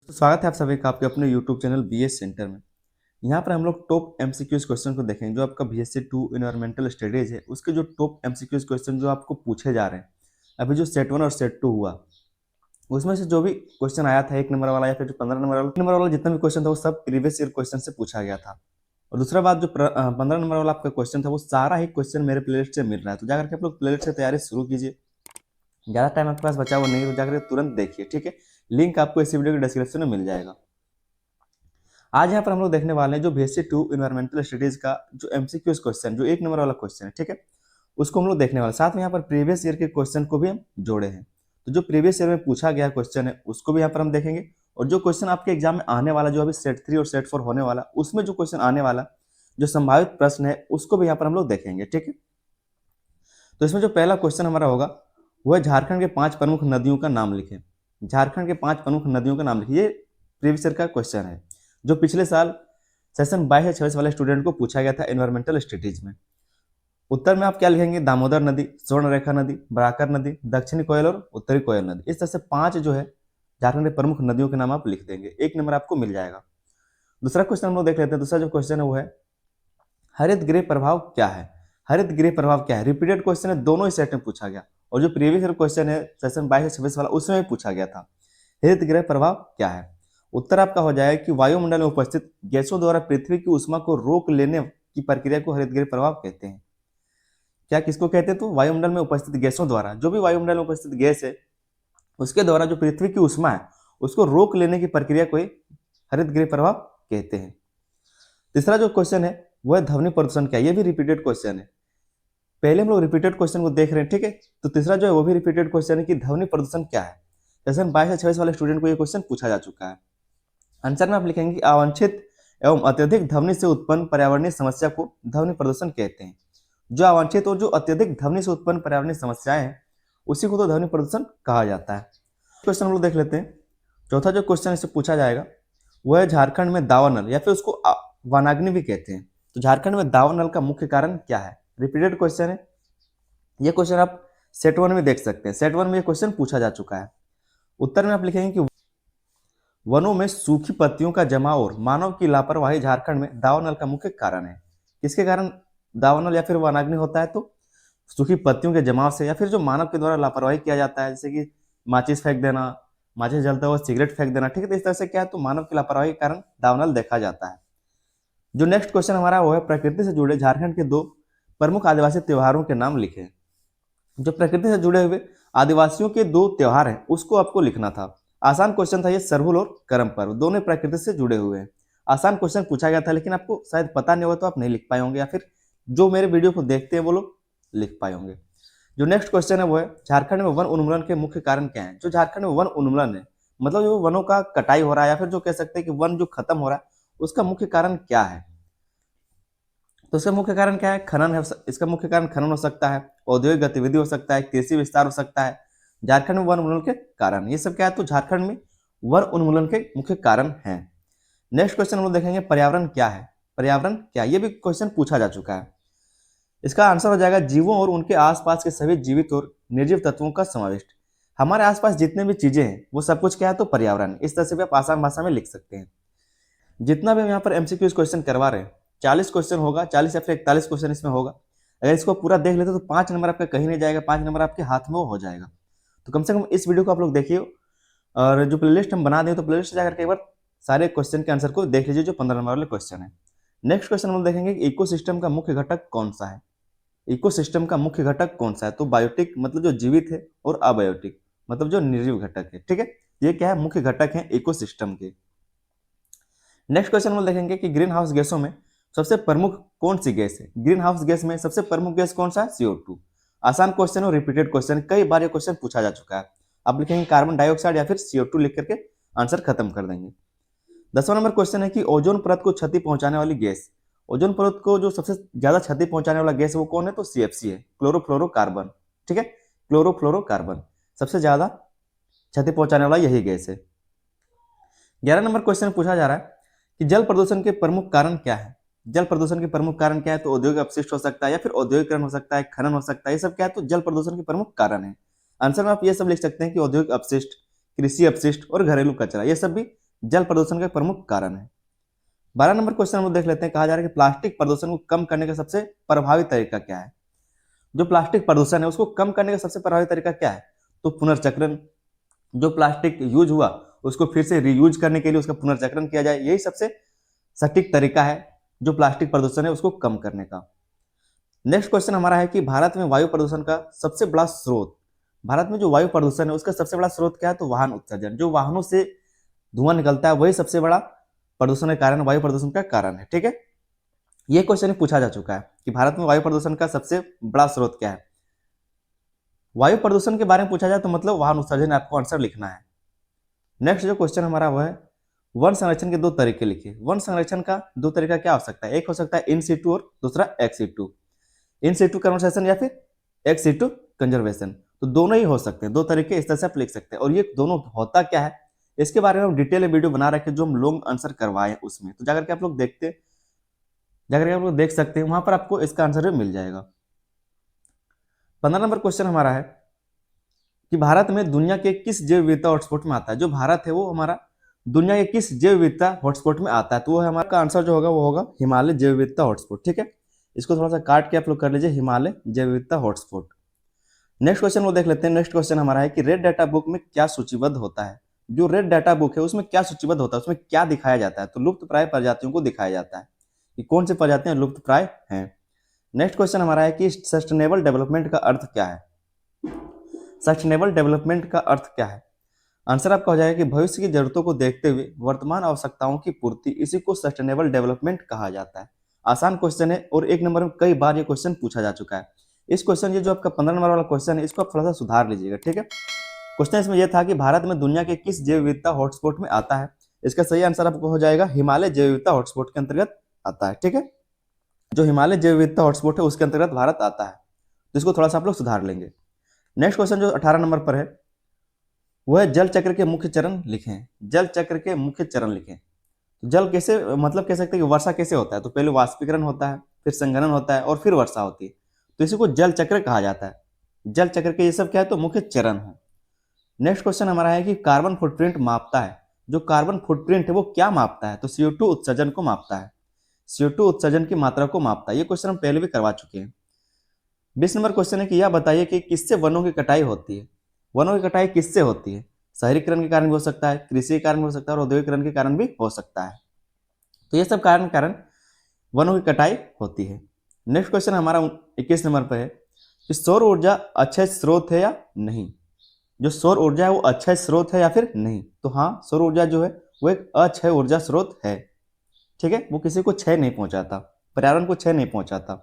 तो स्वागत है आप सभी का आपके अपने YouTube चैनल बीएस सेंटर में। यहाँ पर हम लोग टॉप एमसीक्यूज क्वेश्चन को देखेंगे जो आपका बीएससी 2 एनवायरमेंटल स्टडीज है उसके जो टॉप एमसीक्यूज क्वेश्चन जो आपको पूछे जा रहे हैं। अभी जो सेट 1 और सेट 2 हुआ उसमें से जो भी क्वेश्चन आया था 1 नंबर वाला या फिर जो 15 नंबर वाला जितना भी क्वेश्चन था वो सब प्रीवियस ईयर क्वेश्चन से पूछा गया था। और दूसरा बात जो 15 नंबर वाला आपका क्वेश्चन था वो सारा ही क्वेश्चन मेरे प्लेलिस्ट से मिल रहा है, तो जाकर के आप लोग प्लेलिस्ट से तैयारी शुरू कीजिए। ज़्यादा टाइम आपके पास बचा हुआ नहीं है तो जाकर तुरंत देखिए, ठीक है। लिंक आपको इसी वीडियो के डिस्क्रिप्शन में मिल जाएगा। आज यहाँ पर हम लोग देखने वाले हैं जो बीएससी 2 एनवायरमेंटल स्टडीज का जो एमसीक्यूज क्वेश्चन जो 1 नंबर वाला क्वेश्चन है, ठीक है, उसको हम लोग देखने वाले। साथ में यहाँ पर प्रीवियस ईयर के क्वेश्चन को भी हम जोड़े हैं, तो जो प्रीवियस ईयर में पूछा गया क्वेश्चन है उसको भी यहाँ पर हम देखेंगे। और जो क्वेश्चन आपके एग्जाम में आने वाला जो अभी सेट 3 और सेट 4 होने वाला उसमें जो क्वेश्चन आने वाला जो संभावित प्रश्न है उसको भी यहाँ पर हम लोग देखेंगे, ठीक है। तो इसमें जो पहला क्वेश्चन हमारा होगा वह झारखंड के 5 प्रमुख नदियों का नाम लिखें। झारखंड के 5 प्रमुख नदियों का नाम लिखिए। ये प्रीवियस ईयर का क्वेश्चन है जो पिछले साल सेशन 22 या 26 वाले स्टूडेंट को पूछा गया था एनवायरमेंटल स्टडीज में। उत्तर में आप क्या लिखेंगे? दामोदर नदी, स्वर्णरेखा नदी, बराकर नदी, दक्षिणी कोयल और उत्तरी कोयल नदी। इस तरह से 5 जो है झारखंड के प्रमुख नदियों के नाम आप लिख देंगे, 1 नंबर आपको मिल जाएगा। दूसरा क्वेश्चन हम लोग देख लेते हैं। दूसरा जो क्वेश्चन है वो है हरित गृह प्रभाव क्या है। हरित गृह प्रभाव क्या है? रिपीटेड क्वेश्चन है, दोनों ही सेट में पूछा गया और जो प्रीवियस ईयर क्वेश्चन है सेशन 22 से 26 वाला उसमें भी पूछा गया था। हरित गृह प्रभाव क्या है? उत्तर आपका हो जाएगा कि वायुमंडल में उपस्थित गैसों द्वारा पृथ्वी की ऊष्मा को रोक लेने की प्रक्रिया को हरित गृह प्रभाव कहते हैं। क्या किसको कहते हैं? तो वायुमंडल में उपस्थित गैसों द्वारा, जो भी वायुमंडल में उपस्थित गैस है उसके द्वारा जो पृथ्वी की ऊष्मा है उसको रोक लेने की प्रक्रिया को हरित गृह प्रभाव कहते हैं। तीसरा जो क्वेश्चन है वो है ध्वनि प्रदूषण क्या है। ये भी रिपीटेड क्वेश्चन है, पहले हम लोग रिपीटेड क्वेश्चन को देख रहे हैं, ठीक है। तो तीसरा जो है वो भी रिपीटेड क्वेश्चन है कि ध्वनि प्रदूषण क्या है। सेशन 22 से 26 वाले स्टूडेंट को ये क्वेश्चन पूछा जा चुका है। आंसर में आप लिखेंगे कि अवांछित एवं अत्यधिक ध्वनि से उत्पन्न पर्यावरणीय समस्या को ध्वनि प्रदूषण कहते हैं। जो अवांछित और जो अत्यधिक ध्वनि से उत्पन्न पर्यावरणीय समस्याएं हैं उसी को तो ध्वनि प्रदूषण कहा जाता है। क्वेश्चन हम लोग देख लेते हैं। चौथा जो क्वेश्चन इससे पूछा जाएगा वो है झारखंड में दावानल या फिर उसको वनाग्नि भी कहते हैं। तो झारखंड में दावानल का मुख्य कारण क्या है? रिपीटेड क्वेश्चन है। ये क्वेश्चन आप सेट 1 में देख सकते हैं, सेट 1 में ये क्वेश्चन पूछा जा चुका है। उत्तर में आप लिखेंगे कि वनों में सूखी पत्तियों का जमाव और मानव की लापरवाही झारखंड में दावानल का मुख्य कारण है। किसके कारण दावानल या फिर वनाग्नि होता है? तो सूखी पत्तियों के जमाव से या फिर जो मानव के द्वारा लापरवाही किया जाता है, जैसे कि माचिस फेंक देना, माचिस जलता हुआ सिगरेट फेंक देना, ठीक है। तो इस तरह से क्या है, तो मानव की लापरवाही के कारण दावानल देखा जाता है। जो नेक्स्ट क्वेश्चन हमारा वो है प्रकृति से जुड़े झारखंड के 2 प्रमुख आदिवासी त्योहारों के नाम लिखें। जो प्रकृति से जुड़े हुए आदिवासियों के 2 त्योहार हैं उसको आपको लिखना था। आसान क्वेश्चन था ये, सरहुल और करम पर्व, दोनों प्रकृति से जुड़े हुए हैं। आसान क्वेश्चन पूछा गया था लेकिन आपको शायद पता नहीं होगा तो आप नहीं लिख पाए होंगे, या फिर जो मेरे वीडियो को देखते हैं वो लोग लिख पाए होंगे। जो नेक्स्ट क्वेश्चन है वो है झारखंड में वन उन्मूलन के मुख्य कारण क्या है। जो झारखंड में वन उन्मूलन है मतलब जो वनों का कटाई हो रहा है या फिर जो कह सकते हैं कि वन जो खत्म हो रहा है उसका मुख्य कारण क्या है? तो इसका मुख्य कारण क्या है? खनन है। इसका मुख्य कारण खनन हो सकता है, औद्योगिक गतिविधि हो सकता है, कृषि विस्तार हो सकता है। झारखंड में वन उन्मूलन के कारण ये सब क्या है? तो झारखंड में वन उन्मूलन के मुख्य कारण हैं। नेक्स्ट क्वेश्चन हम लोग देखेंगे पर्यावरण क्या है। पर्यावरण क्या, ये भी क्वेश्चन पूछा जा चुका है। इसका आंसर हो जाएगा जीवों और उनके आसपास के सभी जीवित और निर्जीव तत्वों का समाविष्ट। हमारे आसपास जितने भी चीजें हैं वो सब कुछ क्या है? तो पर्यावरण। इस तरह से भी आप आसान भाषा में लिख सकते हैं। जितना भी हम यहाँ पर एमसीक्यूज क्वेश्चन करवा रहे हैं 40 क्वेश्चन होगा, 40 या फिर 41 क्वेश्चन इसमें होगा। अगर इसको पूरा देख लेते तो 5 नंबर आपका कहीं नहीं जाएगा, 5 नंबर आपके हाथ में हो जाएगा। तो कम से कम इस वीडियो को आप लोग देखिए और जो प्लेलिस्ट हम बना दें तो प्लेलिस्ट जाकर के एक बार सारे क्वेश्चन के आंसर को देख लीजिए जो 15 नंबर वाले क्वेश्चन है। नेक्स्ट क्वेश्चन हम लोग देखेंगे कि इकोसिस्टम का मुख्य घटक कौन सा है। इकोसिस्टम का मुख्य घटक कौन सा है? तो बायोटिक मतलब जो जीवित है और अबायोटिक मतलब जो निर्जीव घटक है, ठीक है। ये क्या है? मुख्य घटक है इकोसिस्टम के। नेक्स्ट क्वेश्चन में देखेंगे कि ग्रीन हाउस गैसों में सबसे प्रमुख कौन सी गैस है। ग्रीन हाउस गैस में सबसे प्रमुख गैस कौन सा है? CO2। आसान क्वेश्चन और रिपीटेड क्वेश्चन, कई बार ये क्वेश्चन पूछा जा चुका है। आप लिखेंगे कार्बन डाइऑक्साइड या फिर CO2 लिख करके आंसर खत्म कर देंगे। 10वां नंबर क्वेश्चन है कि ओजोन परत को क्षति पहुंचाने वाली गैस। ओजोन परत को जो सबसे ज्यादा क्षति पहुंचाने वाला गैस है वो कौन है? तो CFC है, क्लोरोफ्लोरोकार्बन, ठीक है। क्लोरोफ्लोरोकार्बन सबसे ज्यादा क्षति पहुंचाने वाला यही गैस है। 11 नंबर क्वेश्चन पूछा जा रहा है कि जल प्रदूषण के प्रमुख कारण क्या है। जल प्रदूषण के प्रमुख कारण क्या है? तो औद्योगिक अपशिष्ट हो सकता है या फिर औद्योगिकरण हो सकता है, खनन हो सकता है। ये सब क्या है? तो जल प्रदूषण के प्रमुख कारण है। आंसर में आप ये सब लिख सकते हैं कि औद्योगिक अपशिष्ट, कृषि अपशिष्ट और घरेलू कचरा, ये सब भी जल प्रदूषण का प्रमुख कारण है। 12 नंबर क्वेश्चन हम लोग देख लेते हैं। कहा जा रहा है कि प्लास्टिक प्रदूषण को कम करने का सबसे प्रभावी तरीका क्या है। जो प्लास्टिक प्रदूषण है उसको कम करने का सबसे प्रभावी तरीका क्या है, तो पुनर्चक्रण। जो प्लास्टिक यूज हुआ उसको फिर से रीयूज करने के लिए उसका पुनर्चक्रण किया जाए, यही सबसे सटीक तरीका है जो प्लास्टिक प्रदूषण है उसको कम करने का। नेक्स्ट क्वेश्चन हमारा है कि भारत में वायु प्रदूषण का सबसे बड़ा स्रोत, भारत में जो वायु प्रदूषण है उसका सबसे बड़ा स्रोत क्या है, तो वाहन उत्सर्जन। जो वाहनों से धुआं निकलता है वही सबसे बड़ा प्रदूषण का कारण, वायु प्रदूषण का कारण है। ठीक है, ये क्वेश्चन पूछा जा चुका है कि भारत में वायु प्रदूषण का सबसे बड़ा स्रोत क्या है। वायु प्रदूषण के बारे में पूछा जाए तो मतलब वाहन उत्सर्जन, आपको आंसर लिखना है। नेक्स्ट जो क्वेश्चन हमारा वो है वन संरक्षण के दो तरीके लिखिए। वन संरक्षण का दो तरीका क्या हो सकता है, एक हो सकता है इन सीटू और दूसरा ex situ. In situ conservation या फिर एक्स सीटू कंजर्वेशन, तो दोनों ही हो सकते हैं, दो तरीके इस तरह से आप लिख सकते हैं। और ये दोनों होता क्या है इसके बारे में हम डिटेल वीडियो बना रखे जो हम लॉन्ग आंसर करवाए उसमें, तो जाकर के आप लोग देख सकते हैं, वहां पर आपको इसका आंसर भी मिल जाएगा। 15 नंबर क्वेश्चन हमारा है कि भारत में दुनिया के किस जैव विविधता हॉटस्पॉट में आता है। जो भारत है वो हमारा दुनिया के किस जैव विविधता हॉटस्पॉट में आता है, तो वो हमारा आंसर जो होगा वो होगा हिमालय जैव विविधता हॉटस्पॉट। ठीक है, इसको थोड़ा सा काट के आप लोग कर लीजिए, हिमालय जैव विविधता हॉटस्पॉट। नेक्स्ट क्वेश्चन वो देख लेते हैं। नेक्स्ट क्वेश्चन हमारा है कि रेड डाटा बुक में क्या सूचीबद्ध होता है। जो रेड डाटा बुक है उसमें क्या सूचीबद्ध होता है, उसमें क्या दिखाया जाता है, तो लुप्त प्राय प्रजातियों को दिखाया जाता है कि कौन सी प्रजातियां लुप्त प्राय हैं। नेक्स्ट क्वेश्चन हमारा है कि सस्टेनेबल डेवलपमेंट का अर्थ क्या है। सस्टेनेबल डेवलपमेंट का अर्थ क्या है, आंसर आपका हो जाएगा कि भविष्य की जरूरतों को देखते हुए वर्तमान आवश्यकताओं की पूर्ति, इसी को सस्टेनेबल डेवलपमेंट कहा जाता है। आसान क्वेश्चन है और एक नंबर में कई बार ये क्वेश्चन पूछा जा चुका है। इस क्वेश्चन ये जो आपका 15 नंबर वाला क्वेश्चन है इसको आप थोड़ा सा सुधार लीजिएगा। ठीक है, क्वेश्चन इसमें यह था कि भारत में दुनिया के किस जैव विविधता हॉटस्पॉट में आता है। इसका सही आंसर आपको हो जाएगा हिमालय जैव विविधता हॉटस्पॉट के अंतर्गत आता है। ठीक है, जो हिमालय जैव विविधता हॉटस्पॉट है उसके अंतर्गत भारत आता है, तो इसको थोड़ा सा आप लोग सुधार लेंगे। नेक्स्ट क्वेश्चन जो 18 नंबर पर है वह जल चक्र के मुख्य चरण लिखें। जल चक्र के मुख्य चरण लिखें, तो जल कैसे, मतलब कह सकते हैं कि वर्षा कैसे होता है, तो पहले वाष्पीकरण होता है, फिर संघनन होता है और फिर वर्षा होती है, तो इसी को जल चक्र कहा जाता है। जल चक्र के ये सब क्या है, तो मुख्य चरण है। नेक्स्ट क्वेश्चन हमारा है कि कार्बन फुटप्रिंट मापता है। जो कार्बन फुटप्रिंट है वो क्या मापता है, तो CO2 उत्सर्जन को मापता है, CO2 उत्सर्जन की मात्रा को मापता है। ये क्वेश्चन हम पहले भी करवा चुके हैं। 20 नंबर क्वेश्चन है कि यह बताइए कि किससे वनों की कटाई होती है। वनों की कटाई किससे होती है, शहरीकरण के कारण भी हो सकता है, कृषि के कारण भी हो सकता है और औद्योगिकरण के कारण भी हो सकता है, तो ये सब कारण वनों की कटाई होती है। नेक्स्ट क्वेश्चन हमारा 21 नंबर पर है कि सौर ऊर्जा अच्छा स्रोत है या नहीं। जो सौर ऊर्जा है वो अच्छा स्रोत है या फिर नहीं, तो हाँ, सौर ऊर्जा जो है वो एक अक्षय ऊर्जा स्रोत है। ठीक है, वो किसी को क्षय नहीं पहुंचाता, पर्यावरण को क्षय नहीं पहुंचाता।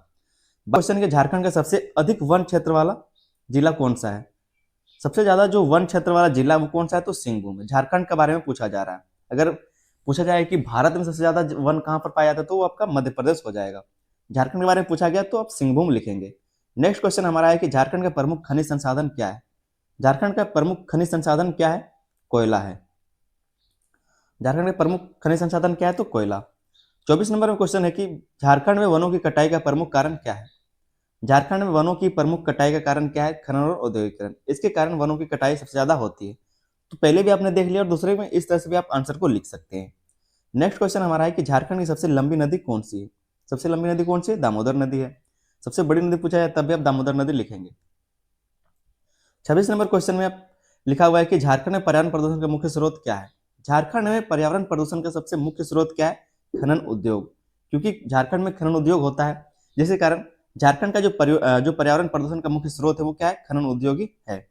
क्वेश्चन के झारखंड का सबसे अधिक वन क्षेत्र वाला जिला कौन सा है। सबसे ज्यादा जो वन क्षेत्र वाला जिला वो कौन सा है, तो सिंहभूम है। झारखंड के बारे में पूछा जा रहा है। अगर पूछा जाए कि भारत में सबसे ज्यादा वन कहाँ पर पाया जाता है तो वो आपका मध्य प्रदेश हो जाएगा। झारखंड के बारे में पूछा गया तो आप सिंहभूम लिखेंगे। नेक्स्ट क्वेश्चन हमारा है कि झारखंड का प्रमुख खनिज संसाधन क्या है। झारखंड का प्रमुख खनिज संसाधन क्या है, कोयला है। झारखंड का प्रमुख खनिज संसाधन क्या है, तो कोयला। 24 नंबर में क्वेश्चन है कि झारखंड में वनों की कटाई का प्रमुख कारण क्या है। झारखंड में वनों की प्रमुख कटाई का कारण क्या है, खनन और औद्योगिकरण। इसके कारण वनों की कटाई सबसे ज्यादा होती है, तो पहले भी आपने देख लिया और दूसरे में इस तरह से भी आप आंसर को लिख सकते हैं। नेक्स्ट क्वेश्चन हमारा है कि झारखंड की सबसे लंबी नदी कौन सी है। सबसे लंबी नदी कौन सी है, दामोदर नदी है। सबसे बड़ी नदी पूछा जाए तब भी आप दामोदर नदी लिखेंगे। 26 नंबर क्वेश्चन में आप लिखा हुआ है कि झारखंड में पर्यावरण प्रदूषण का मुख्य स्रोत क्या है। झारखंड में पर्यावरण प्रदूषण का सबसे मुख्य स्रोत क्या है, खनन उद्योग। क्योंकि झारखंड में खनन उद्योग होता है जिसके कारण झारखंड का जो पर्यावरण प्रदूषण का मुख्य स्रोत है वो क्या है, खनन उद्योग ही है।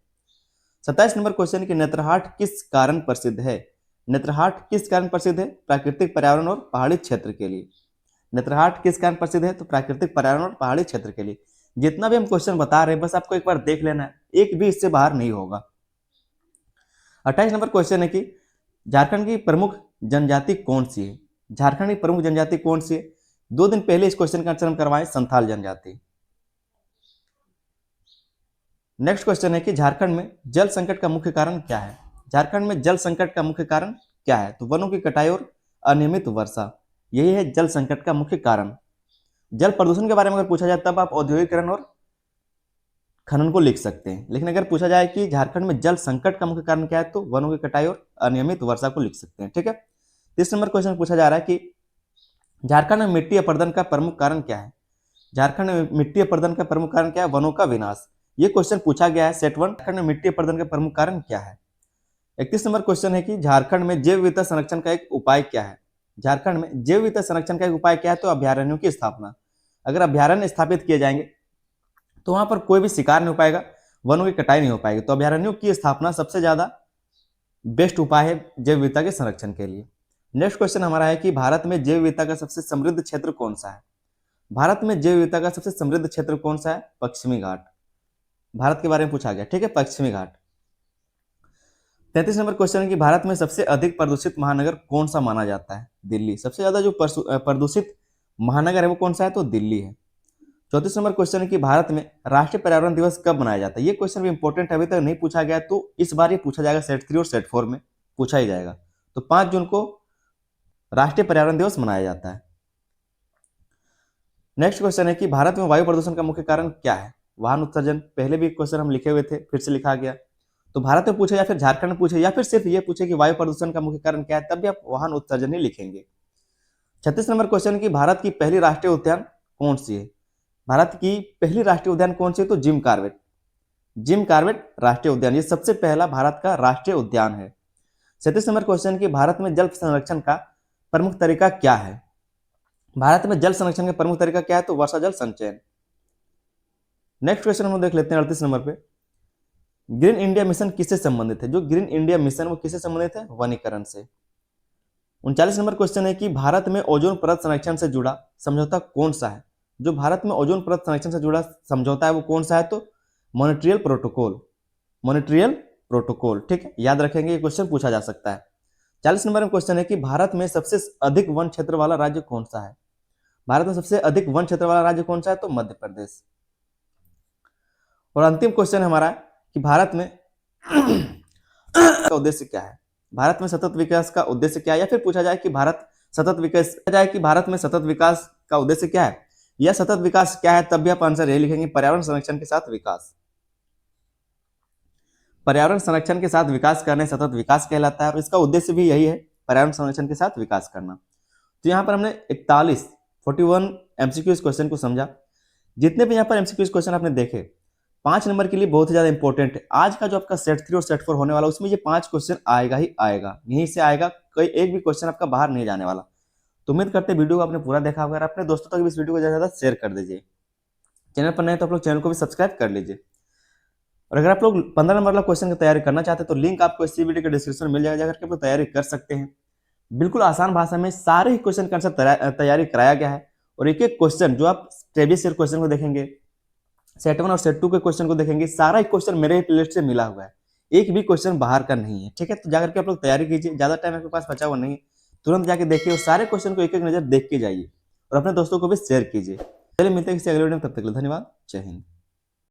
27 नंबर क्वेश्चन की नेत्रहाट किस कारण प्रसिद्ध है। नेत्रहाट किस कारण प्रसिद्ध है, प्राकृतिक पर्यावरण और पहाड़ी क्षेत्र के लिए। नेत्रहाट किस कारण प्रसिद्ध है, तो प्राकृतिक पर्यावरण और पहाड़ी क्षेत्र के लिए। जितना भी हम क्वेश्चन बता रहे हैं बस आपको एक बार देख लेना है, एक भी इससे बाहर नहीं होगा। 28 नंबर क्वेश्चन है कि झारखंड की प्रमुख जनजाति कौन सी है। झारखंड की प्रमुख जनजाति कौन सी है, 2 दिन पहले इस क्वेश्चन का आंसर हम करवाए, संथाल जनजाति। नेक्स्ट क्वेश्चन है कि झारखंड में जल संकट का मुख्य कारण क्या है। झारखंड में जल संकट का मुख्य कारण क्या है, तो वनों की कटाई और अनियमित वर्षा, यही है जल संकट का मुख्य कारण। जल प्रदूषण के बारे में अगर पूछा जाए तब आप औद्योगिकरण और खनन को लिख सकते हैं, लेकिन अगर पूछा जाए कि झारखंड में जल संकट का मुख्य कारण क्या है तो वनों की कटाई और अनियमित वर्षा को लिख सकते हैं। ठीक है, 30 नंबर क्वेश्चन पूछा जा रहा है कि झारखंड में मिट्टी अपरदन का प्रमुख कारण क्या है। झारखंड में मिट्टी अपरदन का प्रमुख कारण क्या है? वनों का विनाश। ये क्वेश्चन पूछा गया है सेट 1। झारखंड में मिट्टी अपरदन का प्रमुख कारण क्या है? 31 नंबर क्वेश्चन है कि झारखंड में जैव विविधता संरक्षण का एक उपाय क्या है। झारखंड में जैव विविधता संरक्षण का एक उपाय क्या है? तो अभ्यारण्यों की स्थापना। अगर अभ्यारण्य स्थापित किए जाएंगे तो वहां पर कोई भी शिकार नहीं हो पाएगा, वनों की कटाई नहीं हो पाएगी। तो अभ्यारण्यों की स्थापना सबसे ज्यादा बेस्ट उपाय है जैव विविधता के संरक्षण के लिए। नेक्स्ट क्वेश्चन हमारा है कि भारत में जैव विविधता का सबसे समृद्ध क्षेत्र कौन सा है। भारत में जैव विविधता का सबसे समृद्ध क्षेत्र कौन सा है? पश्चिमी घाट। भारत के बारे में पूछा गया, ठीक है, पश्चिमी घाट। 33 नंबर क्वेश्चन है कि भारत में सबसे अधिक प्रदूषित महानगर कौन सा माना जाता है? दिल्ली। सबसे ज्यादा जो प्रदूषित महानगर है वो कौन सा है? तो दिल्ली है। 34 नंबर क्वेश्चन है कि भारत में राष्ट्रीय पर्यावरण दिवस कब मनाया जाता है। ये क्वेश्चन भी इंपॉर्टेंट है, अभी तक नहीं पूछा गया, तो इस बार ये पूछा जाएगा सेट 3 और सेट 4 में पूछा ही जाएगा। तो 5 जून को राष्ट्रीय पर्यावरण दिवस मनाया जाता है। नेक्स्ट क्वेश्चन है कि भारत में वायु प्रदूषण का मुख्य कारण क्या है? वाहन उत्सर्जन। पहले भी क्वेश्चन हम लिखे हुए थे, फिर से लिखा गया। तो भारत में पूछे या फिर झारखंड में पूछे या फिर सिर्फ ये पूछे कि वायु प्रदूषण का मुख्य कारण क्या है, तब भी आप वाहन उत्सर्जन ही लिखेंगे। 36 नंबर क्वेश्चन की भारत की पहली राष्ट्रीय उद्यान कौन सी है? भारत की पहली राष्ट्रीय उद्यान कौन सी है? तो जिम कार्बेट। जिम कार्बेट राष्ट्रीय उद्यान, ये सबसे पहला भारत का राष्ट्रीय उद्यान है। 37 नंबर क्वेश्चन की भारत में जल संरक्षण का प्रमुख तरीका क्या है? भारत में जल संरक्षण का प्रमुख तरीका क्या है? तो वर्षा जल संचयन। नेक्स्ट क्वेश्चन हम देख लेते हैं 38 नंबर पे। ग्रीन इंडिया मिशन किससे संबंधित है? जो ग्रीन इंडिया मिशन वो किससे संबंधित है? वनीकरण से। 39 नंबर क्वेश्चन है कि भारत में ओजोन परत संरक्षण से जुड़ा समझौता कौन सा है? जो भारत में ओजोन परत संरक्षण से जुड़ा समझौता है वो कौन सा है? तो मॉन्ट्रियल प्रोटोकॉल। मॉन्ट्रियल प्रोटोकॉल, ठीक है, याद रखेंगे, ये क्वेश्चन पूछा जा सकता है। 40 नंबर में क्वेश्चन है कि भारत में सबसे अधिक वन क्षेत्र वाला राज्य कौन सा है? भारत में सबसे अधिक वन क्षेत्र वाला राज्य कौन सा है? तो मध्य प्रदेश। और अंतिम क्वेश्चन हमारा कि भारत में का उद्देश्य क्या है? भारत में सतत विकास का उद्देश्य क्या है? या फिर पूछा जाए कि भारत में सतत विकास का उद्देश्य क्या है या सतत विकास क्या है, तब भी आप आंसर ये लिखेंगे पर्यावरण संरक्षण के साथ विकास। पर्यावरण संरक्षण के साथ विकास करने सतत विकास कहलाता है और इसका उद्देश्य भी यही है, पर्यावरण संरक्षण के साथ विकास करना। तो यहाँ पर हमने 41 एमसीक्यूज क्वेश्चन को समझा। जितने भी यहाँ पर एमसीक्यूज क्वेश्चन आपने देखे 5 नंबर के लिए बहुत ही ज्यादा इंपॉर्टेंट है। आज का जो आपका सेट 3 और सेट 4 होने वाला उसमें ये 5 क्वेश्चन आएगा ही आएगा, यहीं से आएगा, कोई एक भी क्वेश्चन आपका बाहर नहीं जाने वाला। तो उम्मीद करते हैं वीडियो को आपने पूरा देखा होगा। अपने दोस्तों तक भी इस वीडियो को ज्यादा शेयर कर दीजिए। चैनल पर नए तो आप लोग चैनल को भी सब्सक्राइब कर लीजिए। और अगर आप लोग 15 नंबर वाला क्वेश्चन की तैयारी करना चाहते हैं तो लिंक आपको इसी वीडियो के डिस्क्रिप्शन में मिल जाएगा, जाकर के आप लोग तैयारी कर सकते हैं। बिल्कुल आसान भाषा में सारे ही क्वेश्चन का आंसर तैयारी कराया गया है। और एक एक क्वेश्चन जो आप प्रीवियस ईयर क्वेश्चन को देखेंगे, सेट 1 और सेट 2 के क्वेश्चन को देखेंगे, सारा ही क्वेश्चन मेरे प्लेलिस्ट से मिला हुआ है, एक भी क्वेश्चन बाहर का नहीं है, ठीक है। तो जाकर के आप लोग तैयारी कीजिए, ज्यादा टाइम आपके पास बचा हुआ नहीं है, तुरंत जाके देखिए और सारे क्वेश्चन को एक एक नजर देख के जाइए और अपने दोस्तों को भी शेयर कीजिए। चलिए मिलते हैं किसी अगले वीडियो में, तब तक के लिए धन्यवाद, जय हिंद।